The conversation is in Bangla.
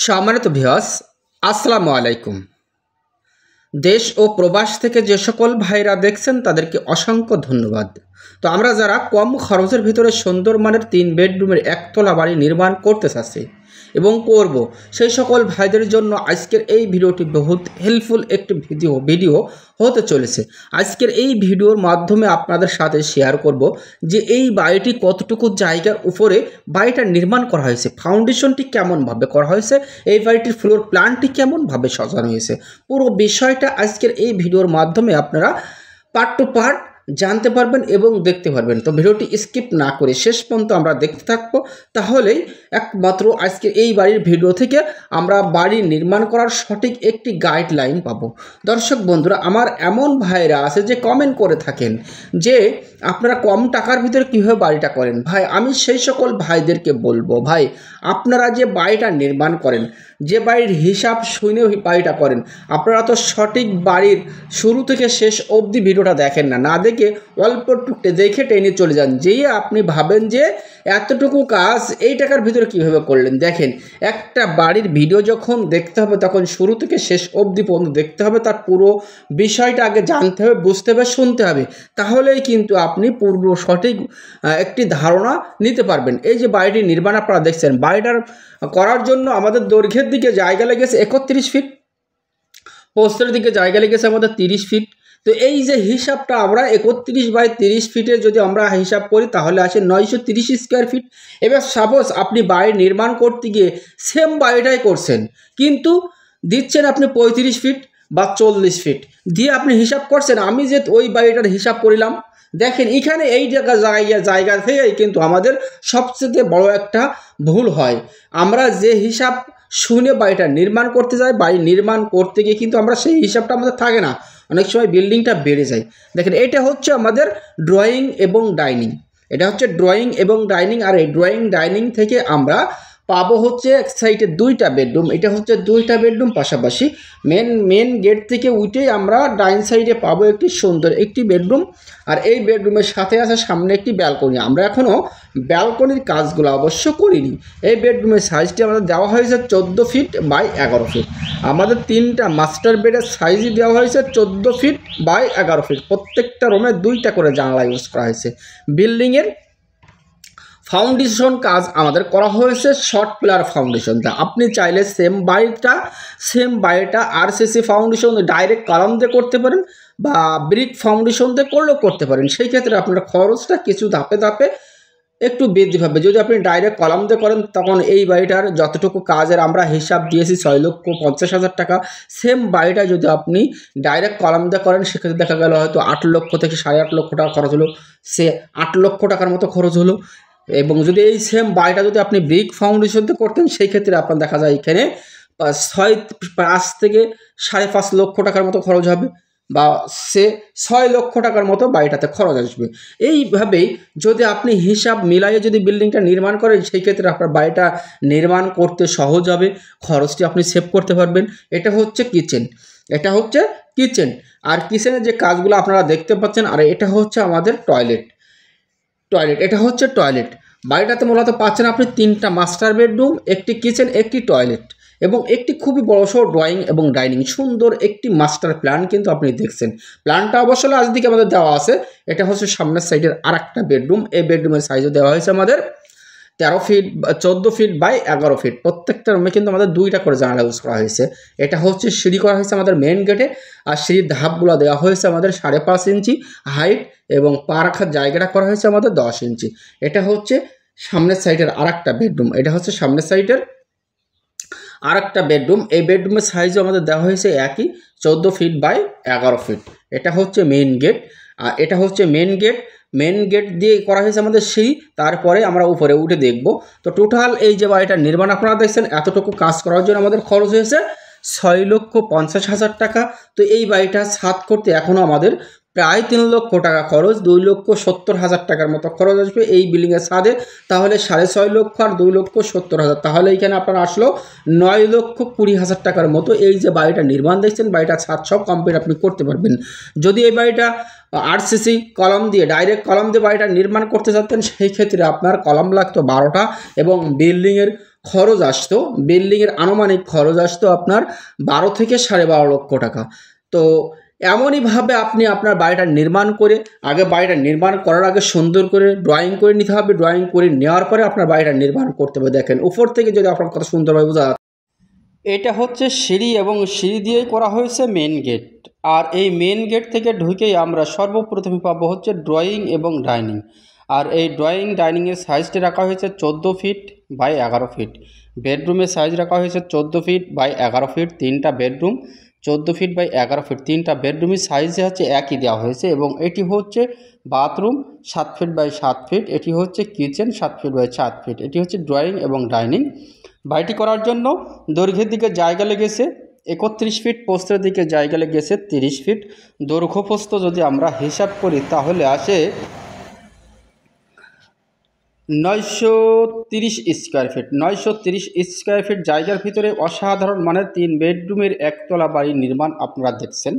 সম্মানিত ভিউয়ার্স, আসসালামু আলাইকুম। দেশ ও প্রবাস থেকে যে সকল ভাইরা দেখছেন তাদেরকে অসংখ্য ধন্যবাদ। তো আমরা যারা কম খরচের ভিতরে সুন্দর মানের 3 বেডরুমের একতলা বাড়ি নির্মাণ করতে চাচ্ছি এবং করব, সেই সকল ভাইদের জন্য আজকের এই ভিডিওটি বহুত হেল্পফুল একটি ভিডিও হতে চলেছে। আজকের এই ভিডিওর মাধ্যমে আপনাদের সাথে শেয়ার করব যে এই বাড়িটি কতটুকু জায়গার উপরে বাড়িটা নির্মাণ করা হয়েছে, ফাউন্ডেশনটি কেমনভাবে করা হয়েছে, এই বাড়িটির ফ্লোর প্ল্যানটি কেমনভাবে সাজানো হয়েছে, পুরো বিষয়টা আজকের এই ভিডিওর মাধ্যমে আপনারা পার্ট টু পার্ট জানতে পারবেন এবং দেখতে পারবেন। তো ভিডিওটি স্কিপ না করে শেষ পর্যন্ত আমরা দেখতে থাকবো, তাহলেই একমাত্র আজকে এই বাড়ির ভিডিও থেকে আমরা বাড়ি নির্মাণ করার সঠিক একটি গাইডলাইন পাবো। দর্শক বন্ধুরা, আমার এমন ভাইরা আছে যে কমেন্ট করে থাকেন যে আপনারা কম টাকার ভিতরে কীভাবে বাড়িটা করেন। ভাই, আমি সেই সকল ভাইদেরকে বলবো, ভাই আপনারা যে বাড়িটা নির্মাণ করেন, যে বাড়ির হিসাব শুনে বাড়িটা করেন, আপনারা তো সঠিক বাড়ির শুরু থেকে শেষ অবধি ভিডিওটা দেখেন না, না দেখে অল্প টুকটে দেখে টেনে চলে যান, যেই আপনি ভাবেন যে এতটুকু কাজ এই টাকার ভিতরে কীভাবে করলেন। দেখেন, একটা বাড়ির ভিডিও যখন দেখতে হবে তখন শুরু থেকে শেষ অবধি পর্যন্ত দেখতে হবে, তার পুরো বিষয়টা আগে জানতে হবে, বুঝতে হবে, শুনতে হবে, তাহলেই কিন্তু আপনি পূর্ব সঠিক একটি ধারণা নিতে পারবেন। এই যে বাড়িটি নির্মাণ আপনারা দেখছেন, বাড়িটার করার জন্য আমাদের দৈর্ঘ্যের দিকে জায়গা লেগেছে 31 ফিট, প্রস্থের দিকে জায়গা লেগেছে আমাদের 30 ফিট। তো এই যে হিসাবটা আমরা 31/30 ফিটে যদি আমরা হিসাব করি তাহলে আসে 930 স্কোয়ার ফিট। এবার সাপোজ আপনি বাড়ি নির্মাণ করতে গিয়ে সেম বাড়িটাই করছেন, কিন্তু দিচ্ছেন আপনি 35 ফিট বা 40 ফিট দিয়ে আপনি হিসাব করছেন। আমি যে ওই বাড়িটার হিসাব করিলাম, দেখেন এখানে এই জায়গা থেকেই কিন্তু আমাদের সবচেয়ে বড় একটা ভুল হয়। আমরা যে হিসাব শুনে বাড়িটা নির্মাণ করতে যাই, বাড়ি নির্মাণ করতে গিয়ে কিন্তু আমরা সেই হিসাবটা আমাদের থাকে না, অনেক সময় বিল্ডিংটা বেড়ে যায়। দেখেন, এটা হচ্ছে আমাদের ড্রয়িং এবং ডাইনিং, এটা হচ্ছে ড্রয়িং এবং ডাইনিং। আর এই ড্রয়িং ডাইনিং থেকে আমরা পাবো হচ্ছে এক সাইডে 2টা বেডরুম, এটা হচ্ছে 2টা বেডরুম পাশাপাশি। মেন গেট থেকে উঠেই আমরা ডাইন সাইডে পাবো একটি সুন্দর একটি বেডরুম, আর এই বেডরুমের সাথে আছে সামনে একটি ব্যালকনি। আমরা এখনও ব্যালকনির কাজগুলো অবশ্য করিনি। এই বেডরুমের সাইজটি আমাদের দেওয়া হয়েছে 14 ফিট বাই 11 ফিট। আমাদের 3টা মাস্টার বেডের সাইজই দেওয়া হয়েছে 14 ফিট বাই 11 ফিট। প্রত্যেকটা রুমে 2টা করে জানালা ইউজ করা হয়েছে। বিল্ডিংয়ের ফাউন্ডেশন কাজ আমাদের করা হয়েছে শর্ট পিলার ফাউন্ডেশন। তা আপনি চাইলে সেম বাড়িটা আরসিসি ফাউন্ডেশন ডাইরেক্ট কলাম দিয়ে করতে পারেন বা ব্রিক ফাউন্ডেশন দিয়ে করলেও করতে পারেন। সেই ক্ষেত্রে আপনার খরচটা কিছু ধাপে ধাপে একটু বৃদ্ধি পাবে। যদি আপনি ডাইরেক্ট কলাম দিয়ে করেন তখন এই বাড়িটার যতটুকু কাজের আমরা হিসাব দিয়েছি 6,50,000 টাকা, সেম বাড়িটা যদি আপনি ডাইরেক্ট কলাম দিয়ে করেন সেক্ষেত্রে দেখা গেল হয়তো 8 লক্ষ থেকে 8.5 লক্ষ টাকা খরচ হলো, সে 8 লক্ষ টাকার মতো খরচ হলো। এবং যদি এই সেম বাড়িটা যদি আপনি ব্রিক ফাউন্ডেশনতে করতেন সেই ক্ষেত্রে আপনার দেখা যায় এখানে 5 থেকে 5.5 লক্ষ টাকার মতো খরচ হবে, বা সে 6 লক্ষ টাকার মতো বাড়িটাতে খরচ আসবে। এইভাবেই যদি আপনি হিসাব মিলাইয়ে যদি বিল্ডিংটা নির্মাণ করেন সেই ক্ষেত্রে আপনার বাড়িটা নির্মাণ করতে সহজ হবে, খরচটি আপনি সেভ করতে পারবেন। এটা হচ্ছে কিচেন, আর কিচেনের যে কাজগুলো আপনারা দেখতে পাচ্ছেন। আর এটা হচ্ছে আমাদের টয়লেট, এটা হচ্ছে টয়লেট। বাড়িটাতে মূলত পাচ্ছেন আপনি 3টা মাস্টার বেডরুম, একটি কিচেন, একটি টয়লেট এবং একটি খুবই বড়সড় ড্রয়িং এবং ডাইনিং। সুন্দর একটি মাস্টার প্ল্যান কিন্তু আপনি দেখছেন। প্ল্যানটা অবশ্য লাস্ট দিকে আমাদের দেওয়া আছে। এটা হচ্ছে সামনের সাইডের আরেকটা বেডরুম। এই বেডরুমের সাইজও দেওয়া হয়েছে আমাদের 13 ফিট 14 ফিট বাই 11 ফিট। প্রত্যেকটা রুমে কিন্তু আমাদের 2টা করে জানালা ইউজ করা হয়েছে। এটা হচ্ছে সিঁড়ি করা হয়েছে আমাদের মেন গেটে, আর সিঁড়ির ধাপগুলো দেওয়া হয়েছে আমাদের 5.5 ইঞ্চি হাইট এবং পা রাখার জায়গাটা করা হয়েছে আমাদের 10 ইঞ্চি। এটা হচ্ছে সামনের সাইডের আরেকটা বেডরুম, এই বেডরুমের সাইজও আমাদের দেওয়া হয়েছে একই 14 ফিট বাই 11 ফিট। এটা হচ্ছে মেন গেট, আর এটা হচ্ছে মেন গেট দিয়ে করা হয়েছে আমাদের সিঁড়ি, তারপরে আমরা উপরে উঠে দেখব। তো টোটাল এই যে বাড়িটা নির্মাণ আপনারা দেখছেন, এতটুকু কাজ করার জন্য আমাদের খরচ হয়েছে 6,50,000 টাকা। তো এই বাড়িটা ছাদ করতে এখনও আমাদের প্রায় 3 লক্ষ টাকা খরচ, 2,70,000 টাকার মতো খরচ আসবে এই বিল্ডিংয়ের ছাদে। তাহলে 6.5 লক্ষ আর 2,70,000, তাহলে এইখানে আপনার আসলো 9,20,000 টাকার মতো। এই যে বাড়িটা নির্মাণ দেখছেন, বাড়িটা ছাদ সব কমপ্লিট আপনি করতে পারবেন। যদি এই বাড়িটা আরসিসি কলাম দিয়ে ডাইরেক্ট কলাম দিয়ে বাড়িটা নির্মাণ করতে চাচ্ছেন সেই ক্ষেত্রে আপনার কলাম লাগতো 12টা এবং বিল্ডিংয়ের খরচ আসতো, বিল্ডিংয়ের আনুমানিক খরচ আসতো আপনার 12 থেকে 12.5 লক্ষ টাকা। তো এমনইভাবে আপনি আপনার বাড়িটা নির্মাণ করে, বাড়িটা নির্মাণ করার আগে সুন্দর করে ড্রয়িং করে নিতে হবে। ড্রয়িং করে নেওয়ার পরে আপনার বাড়িটা নির্মাণ করতে হবে। দেখেন উপর থেকে যদি আপনার কত সুন্দরভাবে বোঝা যাচ্ছে। এটা হচ্ছে সিঁড়ি এবং সিঁড়ি দিয়েই করা হয়েছে মেন গেট। আর এই মেন গেট থেকে ঢুকেই আমরা সর্বপ্রথমে পাবো হচ্ছে ড্রয়িং এবং ডাইনিং। আর এই ড্রয়িং ডাইনিংয়ের সাইজটি রাখা হয়েছে 14 ফিট বাই 11 ফিট। বেডরুমের সাইজ রাখা হয়েছে 14 ফিট বাই 11 ফিট। 3টা বেডরুম 14 ফিট বাই 11 ফিট। 3টা বেডরুমের সাইজে হচ্ছে একই দেওয়া হয়েছে এবং এটি হচ্ছে বাথরুম 7 ফিট বাই 7 ফিট। এটি হচ্ছে কিচেন 7 ফিট বাই 7 ফিট। এটি হচ্ছে ড্রয়িং এবং ডাইনিং। বাড়িটি করার জন্য দৈর্ঘ্যের দিকে জায়গা লেগেছে 31 ফিট, প্রস্থের দিকে জায়গা লেগেছে 30 ফিট। দৈর্ঘ্য প্রস্থ যদি আমরা হিসাব করি তাহলে আসে 930 স্কোয়ার ফিট। 930 স্কোয়ার ফিট জায়গার ভিতরে অসাধারণ মানের 3 বেডরুমের একতলা বাড়ির নির্মাণ আপনারা দেখছেন।